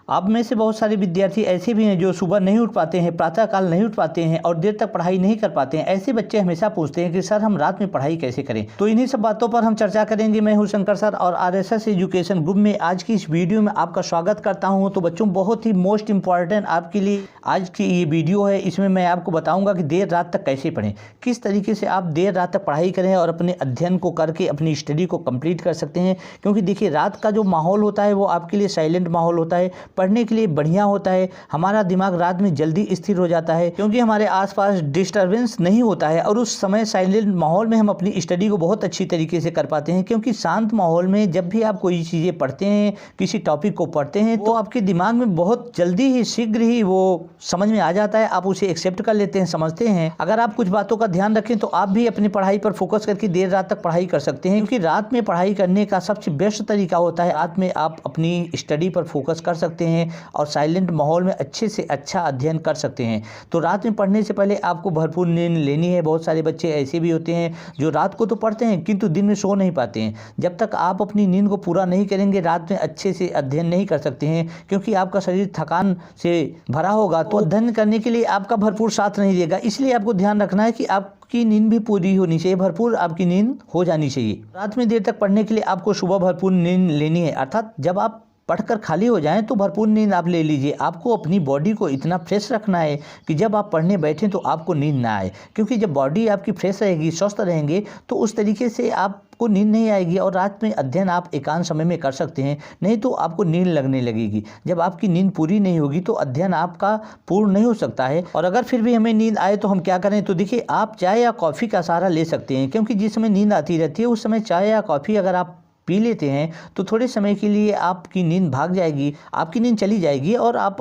आप में से बहुत सारे विद्यार्थी ऐसे भी हैं जो सुबह नहीं उठ पाते हैं, प्रातःकाल नहीं उठ पाते हैं और देर तक पढ़ाई नहीं कर पाते हैं। ऐसे बच्चे हमेशा पूछते हैं कि सर हम रात में पढ़ाई कैसे करें। तो इन्हीं सब बातों पर हम चर्चा करेंगे। मैं हूं शंकर सर और आरएसएस एजुकेशन ग्रुप में आज की इस वीडियो में आपका स्वागत करता हूं। तो बच्चों, बहुत ही मोस्ट इंपॉर्टेंट आपके लिए आज की ये वीडियो है। इसमें मैं आपको बताऊंगा कि देर रात तक कैसे पढ़ें, किस तरीके से आप देर रात तक पढ़ाई करें और अपने अध्ययन को करके अपनी स्टडी को कंप्लीट कर सकते हैं। क्योंकि देखिए, रात का जो माहौल होता है वो आपके लिए साइलेंट माहौल होता है, पढ़ने के लिए बढ़िया होता है। हमारा दिमाग रात में जल्दी स्थिर हो जाता है क्योंकि हमारे आसपास डिस्टरबेंस नहीं होता है और उस समय साइलेंट माहौल में हम अपनी स्टडी को बहुत अच्छी तरीके से कर पाते हैं। क्योंकि शांत माहौल में जब भी आप कोई चीज़ें पढ़ते हैं, किसी टॉपिक को पढ़ते हैं, तो आपके दिमाग में बहुत जल्दी ही, शीघ्र ही वो समझ में आ जाता है। आप उसे एक्सेप्ट कर लेते हैं, समझते हैं। अगर आप कुछ बातों का ध्यान रखें तो आप भी अपनी पढ़ाई पर फोकस करके देर रात तक पढ़ाई कर सकते हैं। क्योंकि रात में पढ़ाई करने का सबसे बेस्ट तरीका होता है, रात में आप अपनी स्टडी पर फोकस कर सकते हैं और साइलेंट माहौल में अच्छे से अच्छा अध्ययन कर सकते हैं। तो रात में पढ़ने से पहले आपको भरपूर नींद लेनी है। बहुत सारे बच्चे ऐसे भी होते हैं जो रात को तो पढ़ते हैं किंतु दिन में सो नहीं पाते हैं। जब तक आप अपनी नींद को पूरा नहीं करेंगे, रात में अच्छे से अध्ययन नहीं कर सकते हैं। क्योंकि आपका शरीर थकान से भरा होगा तो अध्ययन करने के लिए आपका भरपूर साथ नहीं देगा। इसलिए आपको ध्यान रखना है कि आपकी नींद भी पूरी होनी चाहिए, भरपूर आपकी नींद हो जानी चाहिए। रात में देर तक पढ़ने के लिए आपको सुबह भरपूर नींद लेनी है। अर्थात जब आप पढ़कर खाली हो जाएं तो भरपूर नींद आप ले लीजिए। आपको अपनी बॉडी को इतना फ्रेश रखना है कि जब आप पढ़ने बैठें तो आपको नींद ना आए। क्योंकि जब बॉडी आपकी फ्रेश रहेगी, स्वस्थ रहेंगे, तो उस तरीके से आपको नींद नहीं आएगी और रात में अध्ययन आप एकांत समय में कर सकते हैं। नहीं तो आपको नींद लगने लगेगी। जब आपकी नींद पूरी नहीं होगी तो अध्ययन आपका पूर्ण नहीं हो सकता है। और अगर फिर भी हमें नींद आए तो हम क्या करें? तो देखिए, आप चाय या कॉफ़ी का सहारा ले सकते हैं। क्योंकि जिस समय नींद आती रहती है उस समय चाय या कॉफ़ी अगर आप पी लेते हैं तो थोड़े समय के लिए आपकी नींद भाग जाएगी, आपकी नींद चली जाएगी और आप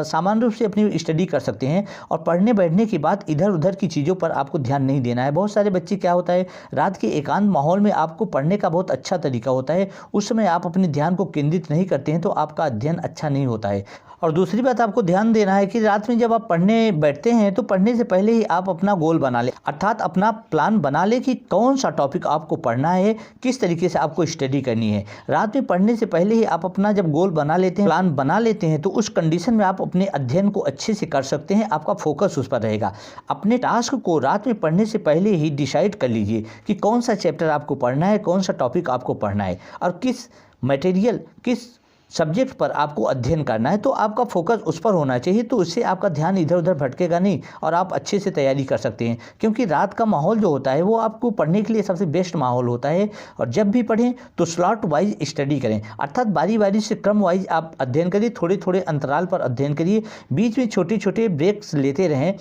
सामान्य रूप से अपनी स्टडी कर सकते हैं। और पढ़ने बैठने के बाद इधर उधर की चीज़ों पर आपको ध्यान नहीं देना है। बहुत सारे बच्चे क्या होता है, रात के एकांत माहौल में आपको पढ़ने का बहुत अच्छा तरीका होता है, उस समय आप अपने ध्यान को केंद्रित नहीं करते हैं तो आपका अध्ययन अच्छा नहीं होता है। और दूसरी बात आपको ध्यान देना है कि रात में जब आप पढ़ने बैठते हैं तो पढ़ने से पहले ही आप अपना गोल बना लें। अर्थात अपना प्लान बना लें कि कौन सा टॉपिक आपको पढ़ना है, किस तरीके से आपको स्टडी करनी है। रात में पढ़ने से पहले ही आप अपना जब गोल बना लेते हैं, प्लान बना लेते हैं, तो उस कंडीशन में आप अपने अध्ययन को अच्छे से कर सकते हैं। आपका फोकस उस पर रहेगा। अपने टास्क को रात में पढ़ने से पहले ही डिसाइड कर लीजिए कि कौन सा चैप्टर आपको पढ़ना है, कौन सा टॉपिक आपको पढ़ना है और किस मटेरियल, किस सब्जेक्ट पर आपको अध्ययन करना है। तो आपका फोकस उस पर होना चाहिए। तो उससे आपका ध्यान इधर उधर भटकेगा नहीं और आप अच्छे से तैयारी कर सकते हैं। क्योंकि रात का माहौल जो होता है वो आपको पढ़ने के लिए सबसे बेस्ट माहौल होता है। और जब भी पढ़ें तो स्लॉट वाइज स्टडी करें। अर्थात बारी बारी से, क्रम वाइज आप अध्ययन करिए। थोड़े थोड़े अंतराल पर अध्ययन करिए, बीच में छोटे छोटे ब्रेक्स लेते रहें,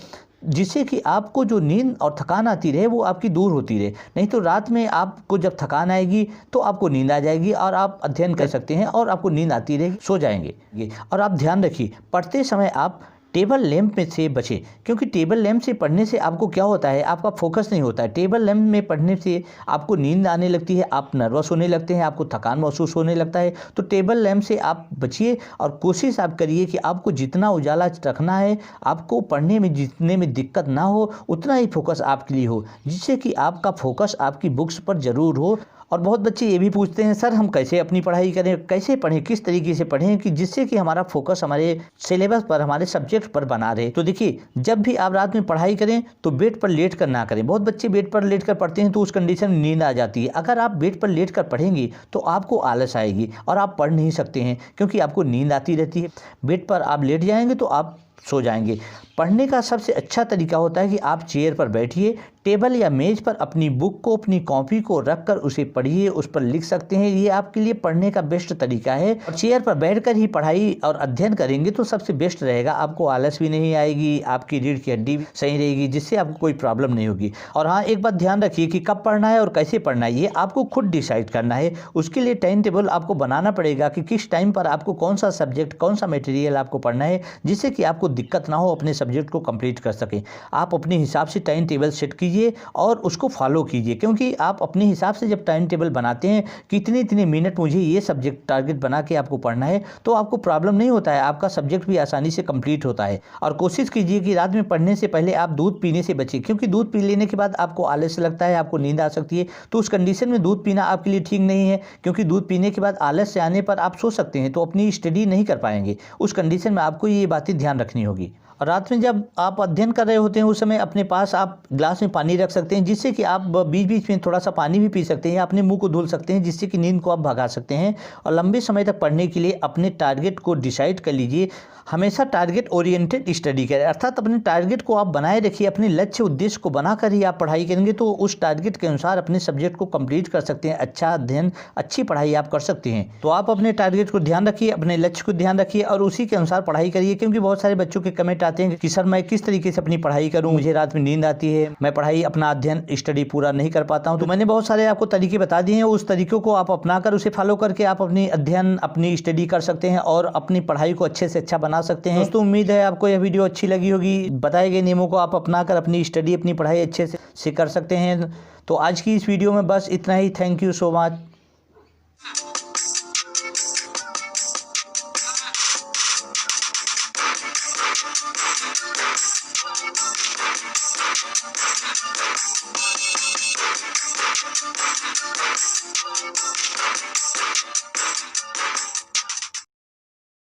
जिससे कि आपको जो नींद और थकान आती रहे वो आपकी दूर होती रहे। नहीं तो रात में आपको जब थकान आएगी तो आपको नींद आ जाएगी और आप अध्ययन कर सकते हैं और आपको नींद आती रहेगी, सो जाएंगे। और आप ध्यान रखिए, पढ़ते समय आप टेबल लैंप में से बचें। क्योंकि टेबल लैंप से पढ़ने से आपको क्या होता है, आपका फोकस नहीं होता है। टेबल लैंप में पढ़ने से आपको नींद आने लगती है, आप नर्वस होने लगते हैं, आपको थकान महसूस होने लगता है। तो टेबल लैंप से आप बचिए और कोशिश आप करिए कि आपको जितना उजाला रखना है, आपको पढ़ने में जितने में दिक्कत ना हो, उतना ही फोकस आपके लिए हो, जिससे कि आपका फोकस आपकी बुक्स पर ज़रूर हो। और बहुत बच्चे ये भी पूछते हैं, सर हम कैसे अपनी पढ़ाई करें, कैसे पढ़ें, किस तरीके से पढ़ें कि जिससे कि हमारा फोकस हमारे सिलेबस पर, हमारे सब्जेक्ट पर बना रहे। तो देखिए, जब भी आप रात में पढ़ाई करें तो बेड पर लेट कर ना करें। बहुत बच्चे बेड पर लेट कर पढ़ते हैं तो उस कंडीशन में नींद आ जाती है। अगर आप बेड पर लेट कर पढ़ेंगे तो आपको आलस आएगी और आप पढ़ नहीं सकते हैं, क्योंकि आपको नींद आती रहती है। बेड पर आप लेट जाएंगे तो आप सो जाएंगे। पढ़ने का सबसे अच्छा तरीका होता है कि आप चेयर पर बैठिए, टेबल या मेज पर अपनी बुक को, अपनी कॉपी को रखकर उसे पढ़िए, उस पर लिख सकते हैं। ये आपके लिए पढ़ने का बेस्ट तरीका है। और चेयर पर बैठकर ही पढ़ाई और अध्ययन करेंगे तो सबसे बेस्ट रहेगा। आपको आलस भी नहीं आएगी, आपकी रीढ़ की हड्डी भी सही रहेगी, जिससे आपको कोई प्रॉब्लम नहीं होगी। और हाँ, एक बात ध्यान रखिए कि कब पढ़ना है और कैसे पढ़ना है ये आपको खुद डिसाइड करना है। उसके लिए टाइम टेबल आपको बनाना पड़ेगा कि किस टाइम पर आपको कौन सा सब्जेक्ट, कौन सा मटेरियल आपको पढ़ना है, जिससे कि आपको दिक्कत ना हो अपने सब्जेक्ट को कंप्लीट कर सकें। आप अपने हिसाब से टाइम टेबल सेट कीजिए और उसको फॉलो कीजिए, क्योंकि आप अपने हिसाब से जब टाइम टेबल बनाते हैं कि इतने मिनट मुझे ये सब्जेक्ट टारगेट बना के आपको पढ़ना है, तो आपको प्रॉब्लम नहीं होता है, आपका सब्जेक्ट भी आसानी से कंप्लीट होता है। और कोशिश कीजिए कि रात में पढ़ने से पहले आप दूध पीने से बचें, क्योंकि दूध पी लेने के बाद आपको आलस लगता है, आपको नींद आ सकती है। तो उस कंडीशन में दूध पीना आपके लिए ठीक नहीं है, क्योंकि दूध पीने के बाद आलस से आने पर आप सो सकते हैं, तो अपनी स्टडी नहीं कर पाएंगे। उस कंडीशन में आपको ये बातें ध्यान रखनी होगी। और रात में जब आप अध्ययन कर रहे होते हैं उस समय अपने पास आप ग्लास में पानी रख सकते हैं, जिससे कि आप बीच बीच में थोड़ा सा पानी भी पी सकते हैं या अपने मुंह को धुल सकते हैं, जिससे कि नींद को आप भगा सकते हैं। और लंबे समय तक पढ़ने के लिए अपने टारगेट को डिसाइड कर लीजिए। हमेशा टारगेट ओरिएंटेड स्टडी करें, अर्थात अपने टारगेट को आप बनाए रखिए, अपने लक्ष्य उद्देश्य को बनाकर ही आप पढ़ाई करेंगे तो उस टारगेट के अनुसार अपने सब्जेक्ट को कंप्लीट कर सकते हैं। अच्छा अध्ययन, अच्छी पढ़ाई आप कर सकते हैं। तो आप अपने टारगेट को ध्यान रखिए, अपने लक्ष्य को ध्यान रखिए और उसी के अनुसार पढ़ाई करिए। क्योंकि बहुत सारे बच्चों के कमेंट आते हैं कि सर मैं किस तरीके से अपनी पढ़ाई करूं, मुझे रात में नींद आती है, मैं पढ़ाई अपना अध्ययन स्टडी पूरा नहीं कर पाता हूं। तो मैंने बहुत सारे आपको तरीके बता दिए हैं, उस तरीकों को आप अपनाकर उसे फॉलो करके आप अपनी अध्ययन, अपनी स्टडी कर सकते हैं और अपनी पढ़ाई को अच्छे से अच्छा बना सकते हैं। दोस्तों उम्मीद है आपको यह वीडियो अच्छी लगी होगी। बताए गए नियमों को आप अपनाकर अपनी स्टडी, अपनी पढ़ाई अच्छे से कर सकते हैं। तो आज की इस वीडियो में बस इतना ही। Thank you so much.